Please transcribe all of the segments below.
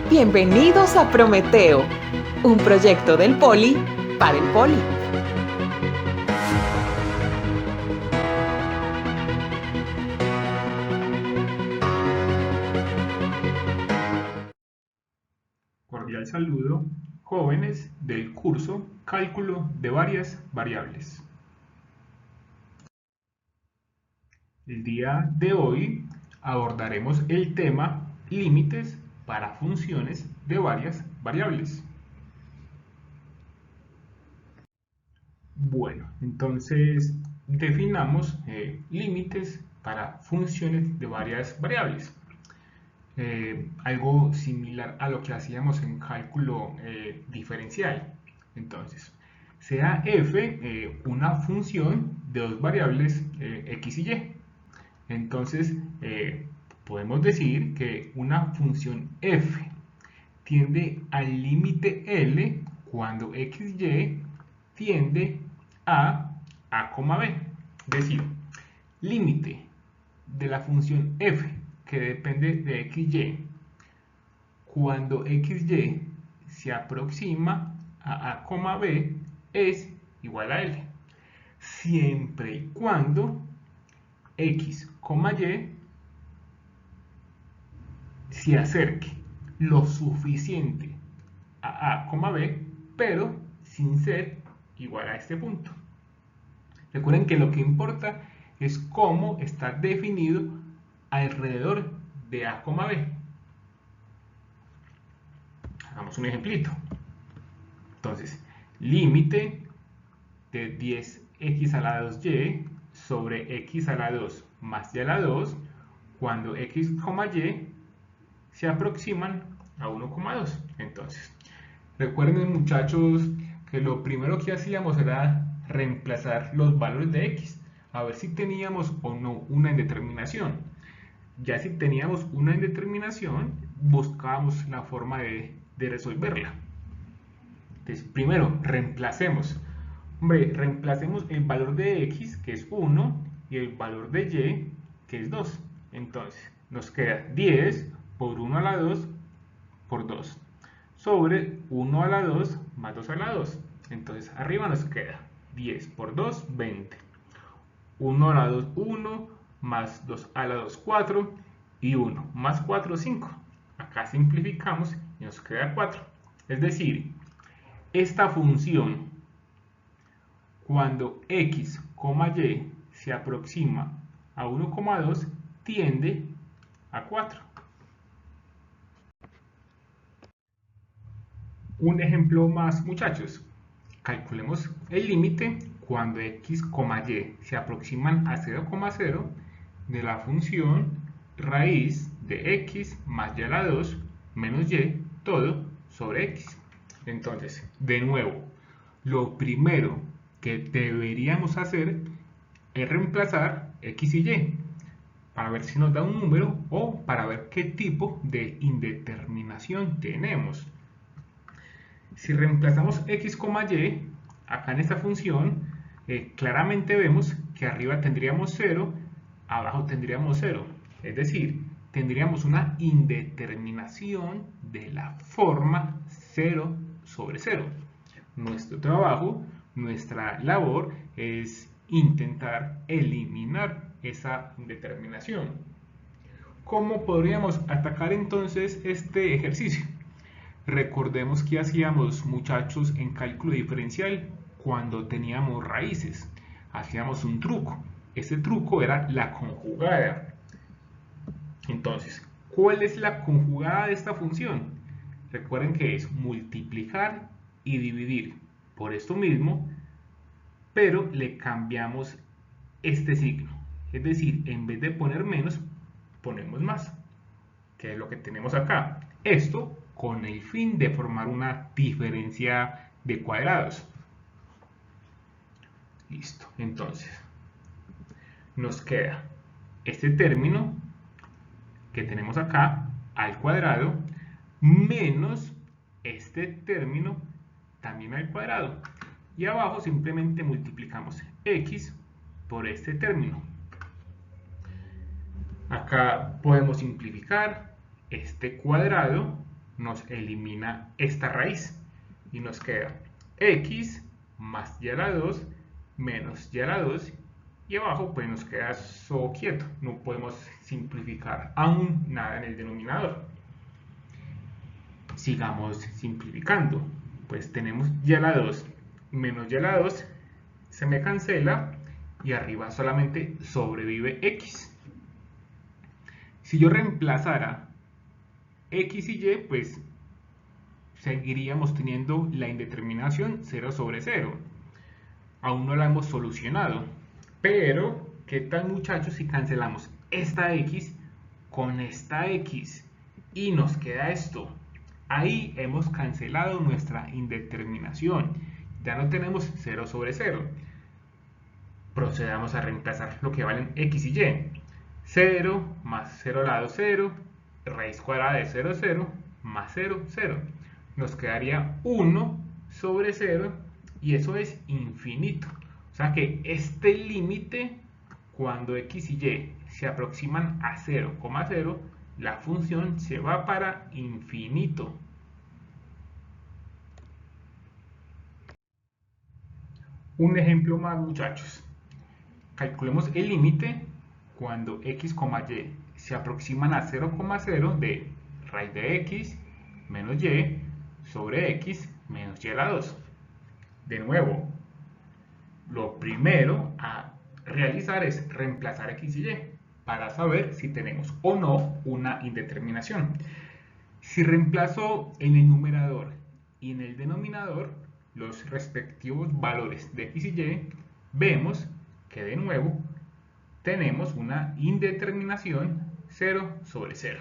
Bienvenidos a Prometeo, un proyecto del Poli para el Poli. Cordial saludo, jóvenes del curso Cálculo de varias variables. El día de hoy abordaremos el tema límites para funciones de varias variables. Bueno, entonces definamos límites para funciones de varias variables. Algo similar a lo que hacíamos en cálculo diferencial. Entonces, sea f una función de dos variables x y y. Entonces, podemos decir que una función f tiende al límite L cuando xy tiende a b. Es decir, límite de la función f que depende de xy cuando xy se aproxima a b es igual a L, siempre y cuando x, y se acerque lo suficiente a b, pero sin ser igual a este punto. Recuerden que lo que importa es cómo está definido alrededor de a, b. Hagamos un ejemplito. Entonces, límite de 10x a la 2y sobre x a la 2 más y a la 2 cuando x, y se aproximan a 1,2. Entonces, recuerden, muchachos, que lo primero que hacíamos era reemplazar los valores de x, a ver si teníamos o no una indeterminación. Ya si teníamos una indeterminación, buscábamos la forma de resolverla. Entonces, primero, reemplacemos. Hombre, reemplacemos el valor de x, que es 1, y el valor de y, que es 2. Entonces, nos queda 10 por 1 a la 2 por 2, sobre 1 a la 2 más 2 a la 2. Entonces, arriba nos queda 10 por 2, 20. 1 a la 2, 1, más 2 a la 2, 4, y 1 más 4, 5. Acá simplificamos y nos queda 4. Es decir, esta función, cuando x, y se aproxima a 1,2, tiende a 4. Un ejemplo más, muchachos. Calculemos el límite cuando x, y se aproximan a 0,0 de la función raíz de x más y a la 2 menos y todo sobre x. Entonces, de nuevo, lo primero que deberíamos hacer es reemplazar x y y para ver si nos da un número o para ver qué tipo de indeterminación tenemos. Si reemplazamos x, y, acá en esta función, claramente vemos que arriba tendríamos 0, abajo tendríamos 0. Es decir, tendríamos una indeterminación de la forma 0 sobre 0. Nuestro trabajo, nuestra labor es intentar eliminar esa indeterminación. ¿Cómo podríamos atacar entonces este ejercicio? Recordemos que hacíamos, muchachos, en cálculo diferencial cuando teníamos raíces. Hacíamos un truco. Ese truco era la conjugada. Entonces, ¿cuál es la conjugada de esta función? Recuerden que es multiplicar y dividir por esto mismo, pero le cambiamos este signo. Es decir, en vez de poner menos, ponemos más, que es lo que tenemos acá. Esto con el fin de formar una diferencia de cuadrados. Listo, entonces nos queda este término que tenemos acá al cuadrado menos este término también al cuadrado, y abajo simplemente multiplicamos x por este término. Acá podemos simplificar este cuadrado nos elimina esta raíz y nos queda x más y a la 2 menos y a la 2 y abajo pues nos queda eso quieto, no podemos simplificar aún nada en el denominador. Sigamos simplificando, pues tenemos y a la 2 menos y a la 2 se me cancela y arriba solamente sobrevive x. Si yo reemplazara x y y, pues seguiríamos teniendo la indeterminación 0 sobre 0. Aún no la hemos solucionado, pero ¿qué tal, muchachos, si cancelamos esta x con esta x y nos queda esto? Ahí hemos cancelado nuestra indeterminación, ya no tenemos 0 sobre 0. Procedamos a reemplazar lo que valen x y y. 0 más 0 al lado 0, raíz cuadrada de 0, 0, más 0, 0. Nos quedaría 1 sobre 0 y eso es infinito. O sea que este límite, cuando x y y se aproximan a 0,0, la función se va para infinito. Un ejemplo más, muchachos. Calculemos el límite cuando x, y se aproximan a 0,0 de raíz de x menos y sobre x menos y a la 2. De nuevo, lo primero a realizar es reemplazar x y y para saber si tenemos o no una indeterminación. Si reemplazo en el numerador y en el denominador los respectivos valores de x y y, vemos que de nuevo tenemos una indeterminación 0 sobre 0.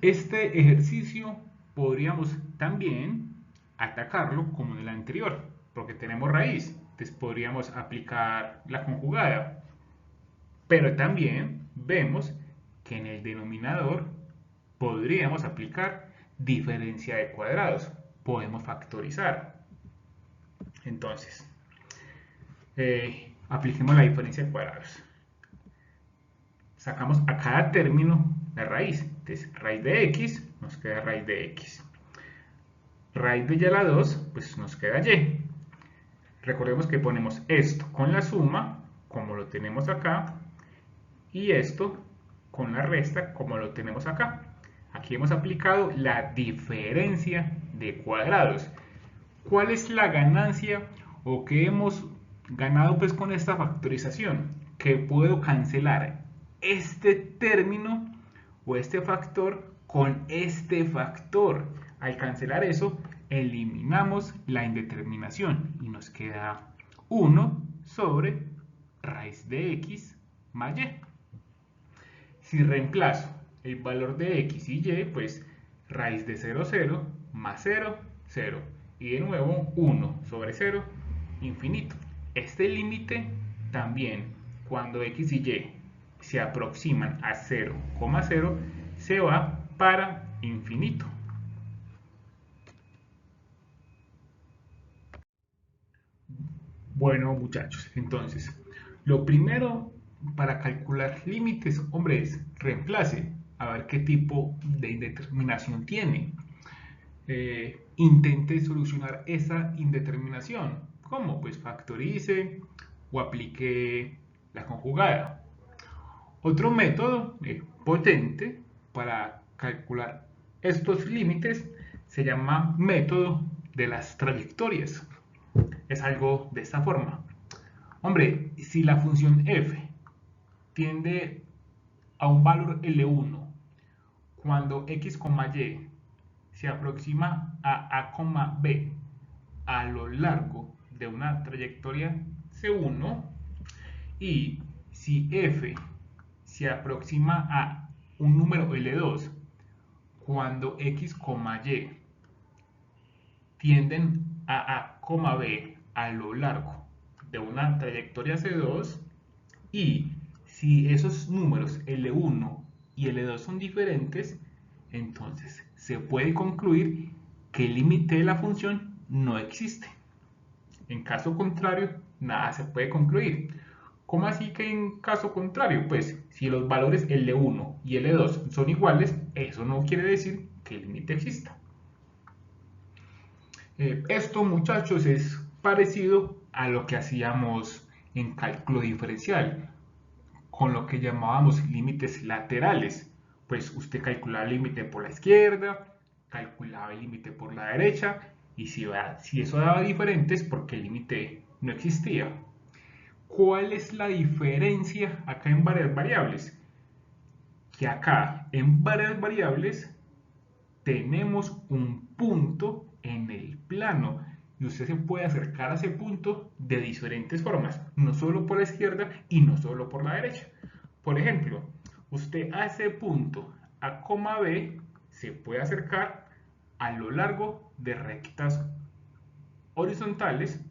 Este ejercicio podríamos también atacarlo como en el anterior, porque tenemos raíz, entonces podríamos aplicar la conjugada. Pero también vemos que en el denominador podríamos aplicar diferencia de cuadrados, podemos factorizar. Entonces, apliquemos la diferencia de cuadrados. Sacamos a cada término la raíz. Entonces, raíz de x nos queda raíz de x. Raíz de y a la 2, pues nos queda y. Recordemos que ponemos esto con la suma, como lo tenemos acá, y esto con la resta, como lo tenemos acá. Aquí hemos aplicado la diferencia de cuadrados. ¿Cuál es la ganancia o qué hemos ganado pues con esta factorización? Que puedo cancelar este término o este factor con este factor. Al cancelar eso, eliminamos la indeterminación y nos queda 1 sobre raíz de x más y. Si reemplazo el valor de x y y, pues raíz de 0, 0 más 0, 0. Y de nuevo 1 sobre 0, infinito. Este límite también, cuando x y y se aproximan a 0,0, se va para infinito. Bueno, muchachos, entonces, lo primero para calcular límites, hombre, es reemplace, a ver qué tipo de indeterminación tiene. Intente solucionar esa indeterminación. ¿Cómo? Pues factorice o aplique la conjugada. Otro método potente para calcular estos límites se llama método de las trayectorias. Es algo de esta forma. Hombre, si la función f tiende a un valor L1 cuando x, y se aproxima a A, B a lo largo de una trayectoria C1, y si f se aproxima a un número L2 cuando x, y tienden a B a lo largo de una trayectoria C2, y si esos números L1 y L2 son diferentes, entonces se puede concluir que el límite de la función no existe. En caso contrario, nada se puede concluir. ¿Cómo así que en caso contrario? Pues si los valores L1 y L2 son iguales, eso no quiere decir que el límite exista. Esto, muchachos, es parecido a lo que hacíamos en cálculo diferencial, con lo que llamábamos límites laterales. Pues usted calculaba el límite por la izquierda, calculaba el límite por la derecha, y si eso daba diferentes, porque el límite no existía. ¿Cuál es la diferencia acá en varias variables? Que acá en varias variables tenemos un punto en el plano y usted se puede acercar a ese punto de diferentes formas, no solo por la izquierda y no solo por la derecha. Por ejemplo, usted a ese punto, a coma B, se puede acercar a lo largo de rectas horizontales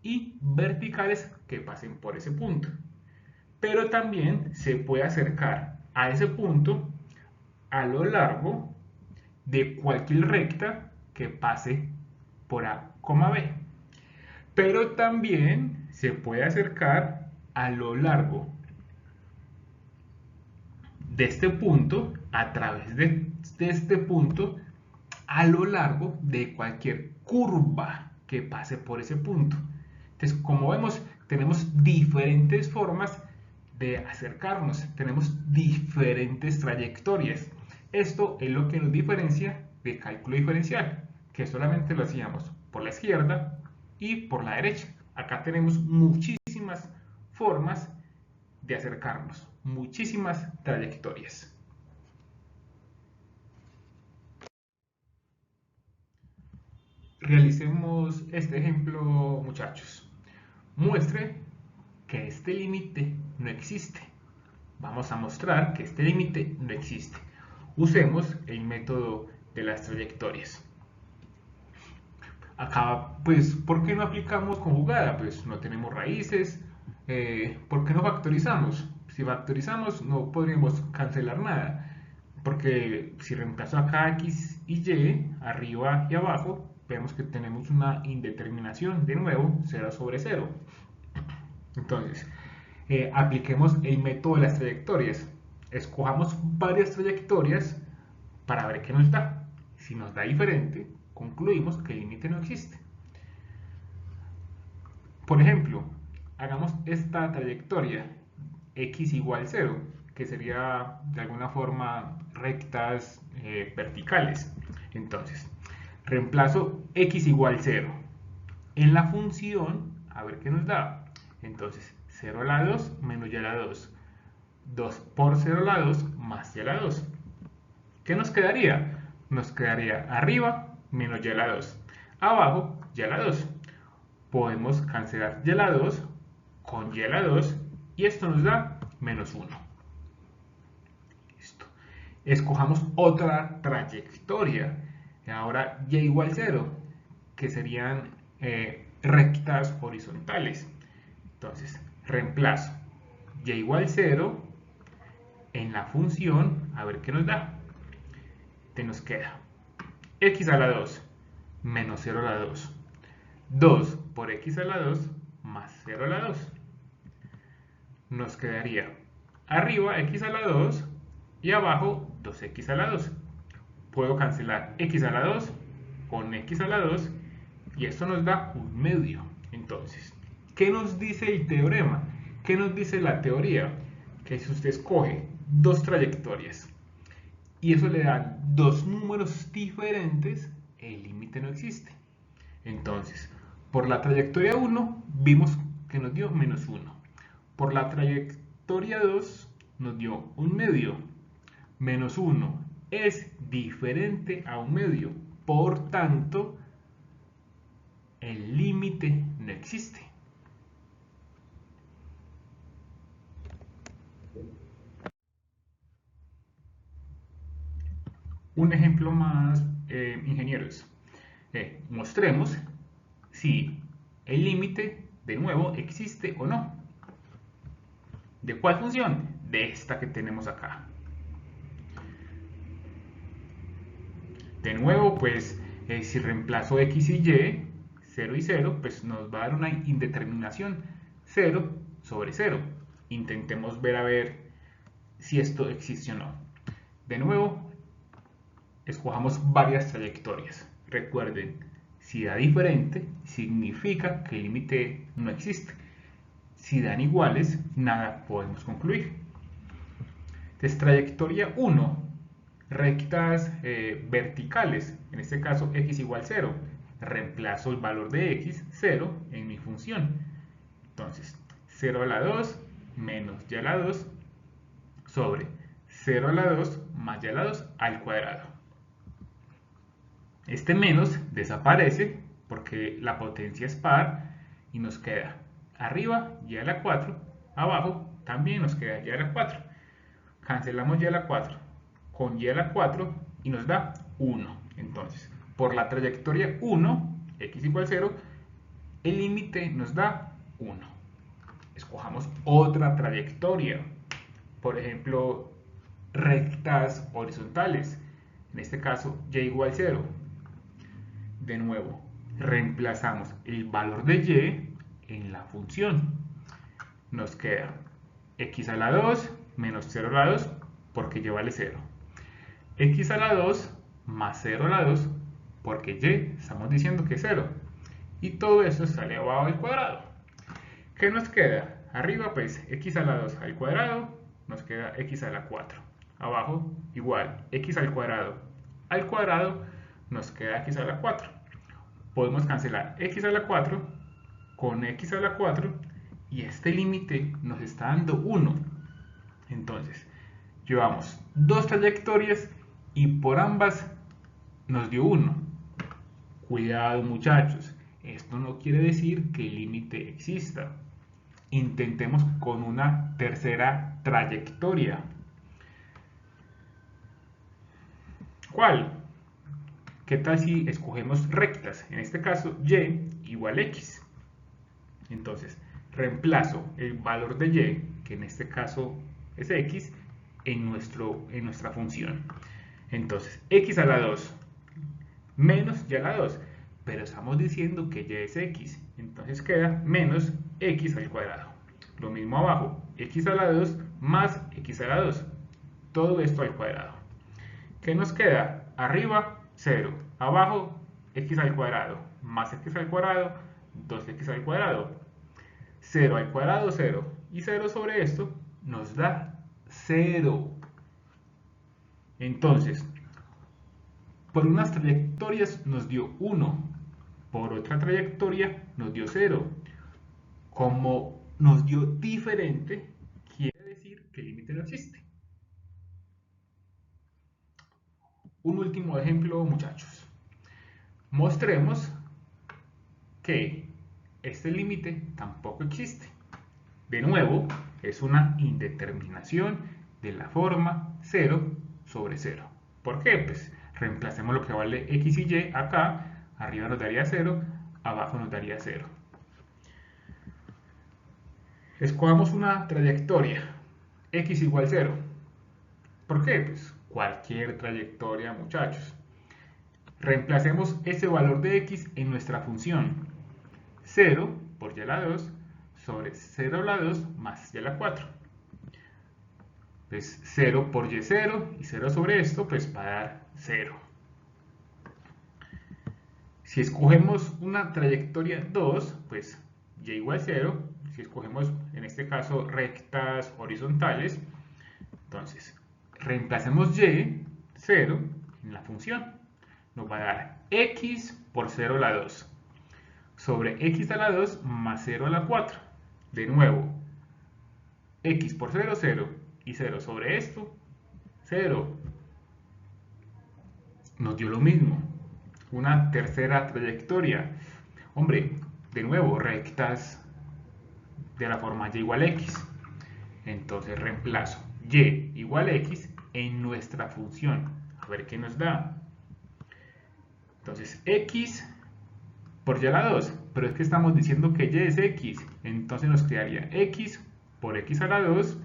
y verticales que pasen por ese punto. Pero también se puede acercar a ese punto a lo largo de cualquier recta que pase por A, B. Pero también se puede acercar a lo largo de este punto, a través de este punto, a lo largo de cualquier curva que pase por ese punto. Entonces, como vemos, tenemos diferentes formas de acercarnos, tenemos diferentes trayectorias. Esto es lo que nos diferencia de cálculo diferencial, que solamente lo hacíamos por la izquierda y por la derecha. Acá tenemos muchísimas formas de acercarnos, muchísimas trayectorias. Realicemos este ejemplo, muchachos. Muestre que este límite no existe. Vamos a mostrar que este límite no existe. Usemos el método de las trayectorias. Acá, pues, ¿por qué no aplicamos conjugada? Pues no tenemos raíces. ¿Por qué no factorizamos? Si factorizamos no podríamos cancelar nada, porque si reemplazo acá x y y, arriba y abajo, vemos que tenemos una indeterminación, de nuevo, 0 sobre 0. Entonces, apliquemos el método de las trayectorias. Escojamos varias trayectorias para ver qué nos da. Si nos da diferente, concluimos que el límite no existe. Por ejemplo, hagamos esta trayectoria x igual 0, que sería de alguna forma rectas verticales. Entonces, reemplazo x igual 0 en la función, a ver qué nos da. Entonces, 0 a la 2 menos y a la 2. 2 por 0 a la 2 más y a la 2. ¿Qué nos quedaría? Nos quedaría arriba menos y a la 2. Abajo y a la 2. Podemos cancelar y a la 2 con y a la 2 y esto nos da menos 1. Listo. Escojamos otra trayectoria. Ahora y igual 0, que serían rectas horizontales. Entonces, reemplazo y igual 0 en la función, a ver qué nos da. Te nos queda x a la 2 menos 0 a la 2. 2 por x a la 2 más 0 a la 2. Nos quedaría arriba x a la 2 y abajo 2x a la 2. Puedo cancelar x a la 2 con x a la 2 y esto nos da un medio. Entonces, ¿qué nos dice el teorema? ¿Qué nos dice la teoría? Que si usted escoge dos trayectorias y eso le da dos números diferentes, el límite no existe. Entonces, por la trayectoria 1 vimos que nos dio menos 1. Por la trayectoria 2 nos dio un medio. Menos 1 es diferente a un medio. Por tanto, el límite no existe. Un ejemplo más, ingenieros. Mostremos si el límite, de nuevo, existe o no. ¿De cuál función? De esta que tenemos acá. De nuevo, pues, si reemplazo x y y, 0 y 0, pues nos va a dar una indeterminación. 0 sobre 0. Intentemos ver a ver si esto existe o no. De nuevo, escojamos varias trayectorias. Recuerden, si da diferente, significa que el límite no existe. Si dan iguales, nada podemos concluir. Entonces, trayectoria 1, rectas verticales, en este caso x igual 0. Reemplazo el valor de x, 0, en mi función. Entonces, 0 a la 2 menos y a la 2 sobre 0 a la 2 más y a la 2 al cuadrado. Este menos desaparece porque la potencia es par y nos queda arriba y a la 4, abajo también nos queda y a la 4. Cancelamos y a la 4 con y a la 4 y nos da 1. Entonces, por la trayectoria 1, x igual 0, el límite nos da 1. Escojamos otra trayectoria. Por ejemplo, rectas horizontales. En este caso, y igual 0. De nuevo, reemplazamos el valor de y en la función. Nos queda x a la 2 menos 0 a la 2 porque y vale 0. X a la 2 más 0 a la 2 porque y estamos diciendo que es 0. Y todo eso sale abajo del cuadrado. ¿Qué nos queda? Arriba pues x a la 2 al cuadrado, nos queda x a la 4. Abajo igual, x al cuadrado nos queda x a la 4. Podemos cancelar x a la 4 con x a la 4 y este límite nos está dando 1. Entonces, llevamos dos trayectorias y por ambas nos dio 1. Cuidado muchachos, esto no quiere decir que el límite exista. Intentemos con una tercera trayectoria. ¿Cuál? ¿Qué tal si escogemos rectas? En este caso, y igual x. Entonces, reemplazo el valor de y, que en este caso es x, en nuestra función. Entonces, x a la 2 menos y a la 2. Pero estamos diciendo que y es x. Entonces queda menos x al cuadrado. Lo mismo abajo, x a la 2 más x a la 2. Todo esto al cuadrado. ¿Qué nos queda? Arriba, 0. Abajo, x al cuadrado más x al cuadrado, 2x al cuadrado. 0 al cuadrado, 0. Y 0 sobre esto nos da 0. Entonces, por unas trayectorias nos dio 1. Por otra trayectoria nos dio 0. Como nos dio diferente, quiere decir que el límite no existe. Un último ejemplo, muchachos. Mostremos que este límite tampoco existe. De nuevo, es una indeterminación de la forma 0 sobre 0. ¿Por qué? Pues reemplacemos lo que vale x y y acá. Arriba nos daría 0, abajo nos daría 0. Escogamos una trayectoria, x igual 0. ¿Por qué? Pues cualquier trayectoria, muchachos. Reemplacemos ese valor de x en nuestra función. 0 por y a la 2 sobre 0 a la 2 más y a la 4. Pues 0 por y 0 y 0 sobre esto pues va a dar 0. Si escogemos una trayectoria 2, pues y igual 0. Si escogemos en este caso rectas horizontales, entonces reemplacemos y, 0, en la función. Nos va a dar x por 0 a la 2 sobre x a la 2 más 0 a la 4. De nuevo, x por 0, 0 y 0 sobre esto, 0. Nos dio lo mismo. Una tercera trayectoria. Hombre, de nuevo, rectas de la forma y igual x. Entonces reemplazo y igual x en nuestra función. A ver qué nos da. Entonces x por y a la 2. Pero es que estamos diciendo que y es x. Entonces nos quedaría x por x a la 2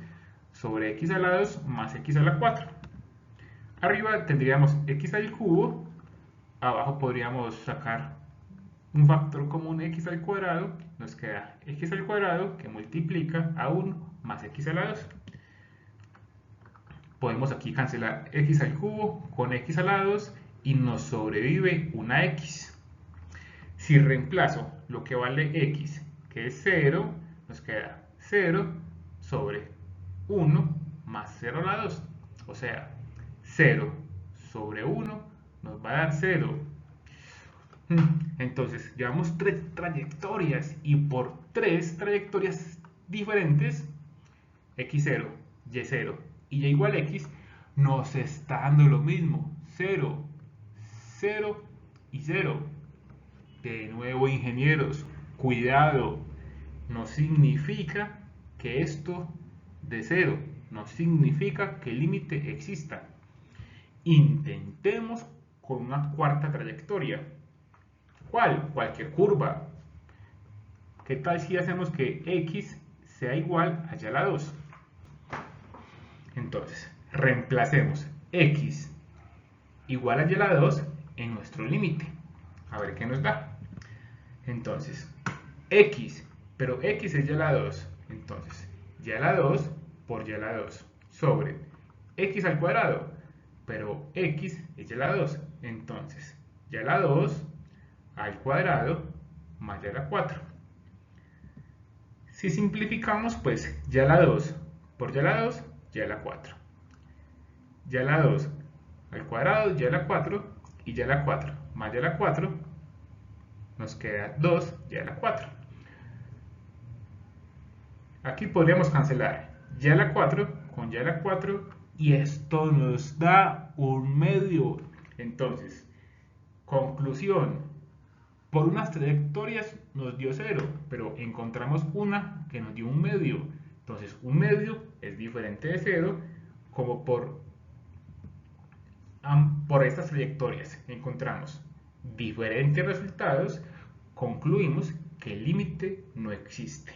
sobre x a la 2 más x a la 4. Arriba tendríamos x al cubo. Abajo podríamos sacar un factor común x al cuadrado, nos queda x al cuadrado que multiplica a 1 más x a la 2. Podemos aquí cancelar x al cubo con x a la 2 y nos sobrevive una x. Si reemplazo lo que vale x, que es 0, nos queda 0 sobre 1 más 0 a la 2. O sea, 0 sobre 1 nos va a dar 0. Entonces, llevamos 3 trayectorias y por 3 trayectorias diferentes, x0, y0 y y igual a x, nos está dando lo mismo, 0, 0 y 0. De nuevo, ingenieros, cuidado, no significa que esto de 0, no significa que el límite exista. Intentemos con una cuarta trayectoria. ¿Cuál? Cualquier curva. ¿Qué tal si hacemos que x sea igual a y a la 2? Entonces, reemplacemos x igual a y a la 2 en nuestro límite. A ver qué nos da. Entonces, x, pero x es y a la 2. Entonces, y a la 2 por y a la 2 sobre x al cuadrado, pero x es y a la 2. Entonces, y a la 2 al cuadrado más y a la 4. Si simplificamos, pues y a la 2 por y a la 2, y a la 4. Y a la 2 al cuadrado, y a la 4, y y a la 4 más y a la 4, nos queda 2 y a la 4. Aquí podríamos cancelar y a la 4 con y a la 4 y esto nos da un medio. Entonces, conclusión, por unas trayectorias nos dio 0, pero encontramos una que nos dio un medio. Entonces, un medio es diferente de 0, como por estas trayectorias encontramos diferentes resultados, concluimos que el límite no existe.